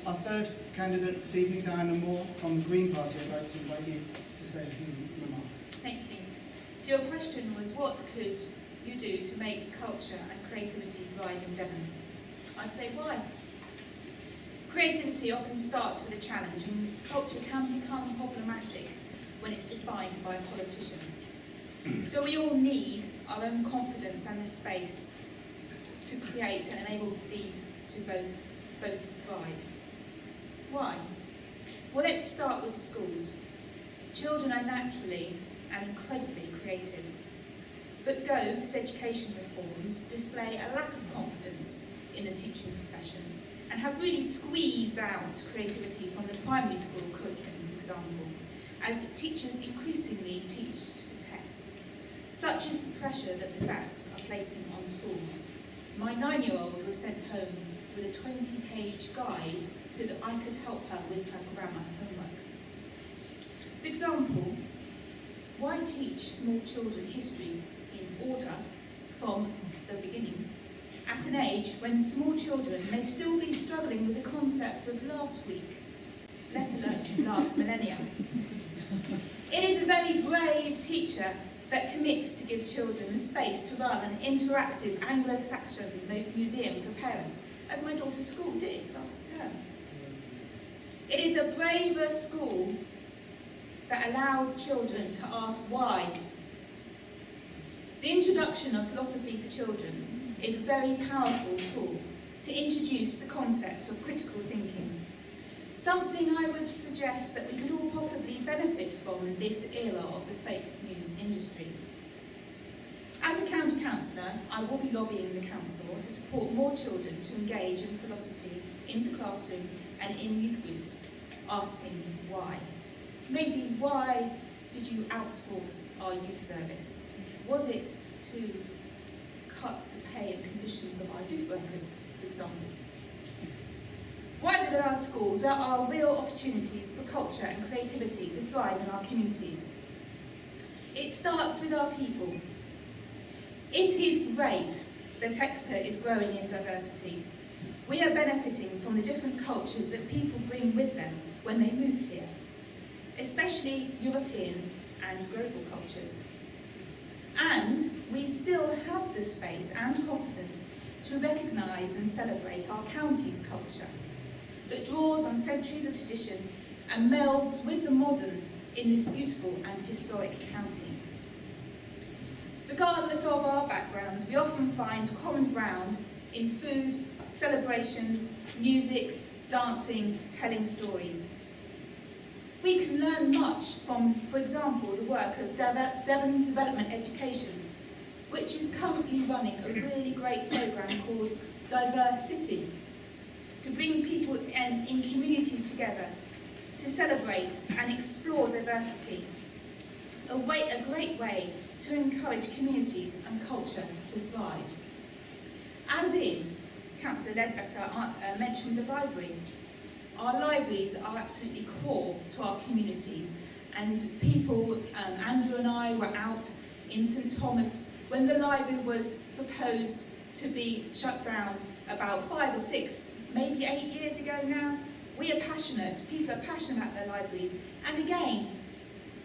Our third candidate this evening, Diana Moore from the Green Party, I'd like to invite you to say a few remarks. Thank you. So your question was, what could you do to make culture and creativity thrive in Devon? I'd say why. Creativity often starts with a challenge, and culture can become problematic when it's defined by a politician. So we all need our own confidence and the space to create and enable these to both to thrive. Why? Well, let's start with schools. Children are naturally and incredibly creative, but GOV's education reforms display a lack of confidence in the teaching profession and have really squeezed out creativity from the primary school curriculum, for example, as teachers increasingly teach to the test. Such is the pressure that the SATs are placing on schools. My 9-year-old was sent home with a 20-page guide so that I could help her with her grammar homework. For example, why teach small children history in order from the beginning at an age when small children may still be struggling with the concept of last week, let alone last millennium? It is a very brave teacher that commits to give children the space to run an interactive Anglo-Saxon museum for parents, as my daughter's school did last term. It is a braver school that allows children to ask why. The introduction of philosophy for children is a very powerful tool to introduce the concept of critical thinking, something I would suggest that we could all possibly benefit from in this era of the fake news industry. As a county councillor, I will be lobbying the council to support more children to engage in philosophy in the classroom and in youth groups, asking why. Maybe why did you outsource our youth service? Was it to cut the pay and conditions of our youth workers, for example? Why do there are schools? There are real opportunities for culture and creativity to thrive in our communities. It starts with our people. It is great that Exeter is growing in diversity. We are benefiting from the different cultures that people bring with them when they move here, especially European and global cultures. And we still have the space and confidence to recognise and celebrate our county's culture that draws on centuries of tradition and melds with the modern in this beautiful and historic county. Regardless of our backgrounds, we often find common ground in food, celebrations, music, dancing, telling stories. We can learn much from, for example, the work of Devon Development Education, which is currently running a really great programme called Diversity, to bring people in communities together to celebrate and explore diversity. A great way to encourage communities and culture to thrive. As is, Councillor Ledbetter mentioned the library. Our libraries are absolutely core to our communities, and people, Andrew and I were out in St Thomas when the library was proposed to be shut down about 5 or 6, maybe 8 years ago now. We are passionate, people are passionate about their libraries, and again,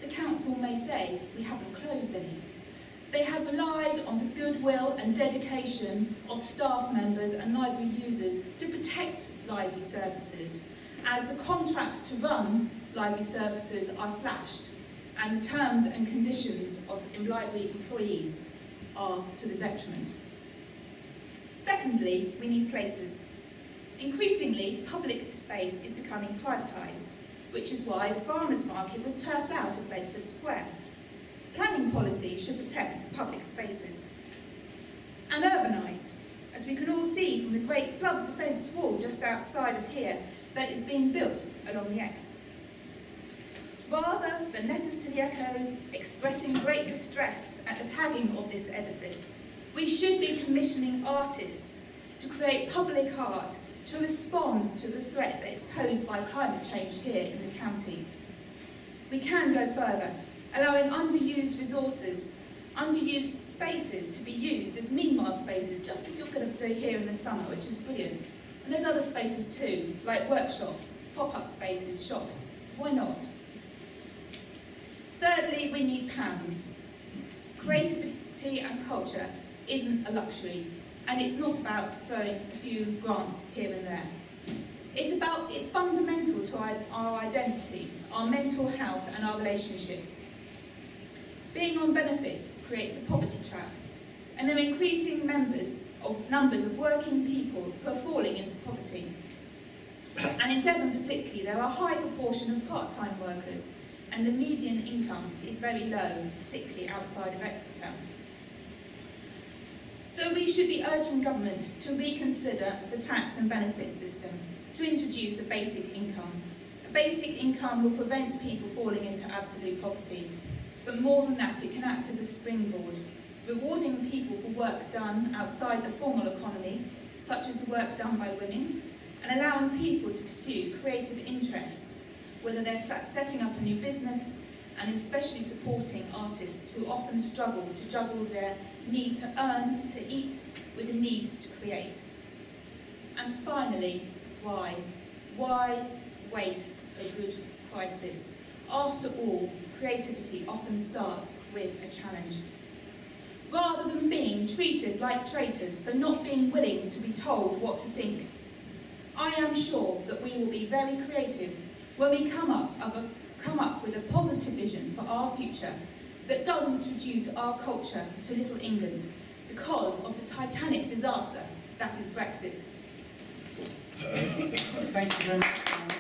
the council may say we haven't closed any. They have relied on the goodwill and dedication of staff members and library users to protect library services, as the contracts to run library services are slashed and the terms and conditions of library employees are to the detriment. Secondly, we need places. Increasingly, public space is becoming privatised, which is why the farmers' market was turfed out of Bedford Square. Planning policy should protect public spaces. And urbanised, as we can all see from the great flood defence wall just outside of here that is being built along the Exe. Rather than letters to the Echo expressing great distress at the tagging of this edifice, we should be commissioning artists to create public art to respond to the threat that is posed by climate change here in the county. We can go further, allowing underused resources, underused spaces to be used as meanwhile spaces, just as you're going to do here in the summer, which is brilliant. And there's other spaces too, like workshops, pop-up spaces, shops. Why not? Thirdly, we need pounds. Creativity and culture isn't a luxury, and it's not about throwing a few grants here and there. It's fundamental to our identity, our mental health and our relationships. Being on benefits creates a poverty trap, and there are increasing numbers of working people who are falling into poverty. And in Devon particularly, there are a high proportion of part-time workers, and the median income is very low, particularly outside of Exeter. So we should be urging government to reconsider the tax and benefit system, to introduce a basic income. A basic income will prevent people falling into absolute poverty, but more than that, it can act as a springboard, rewarding people for work done outside the formal economy, such as the work done by women, and allowing people to pursue creative interests, whether they're setting up a new business, and especially supporting artists who often struggle to juggle their need to earn, to eat, with the need to create. And finally, why? Why waste a good crisis? After all, creativity often starts with a challenge. Rather than being treated like traitors for not being willing to be told what to think, I am sure that we will be very creative when we come up with a positive vision for our future that doesn't reduce our culture to Little England because of the Titanic disaster that is Brexit. Thank you very much.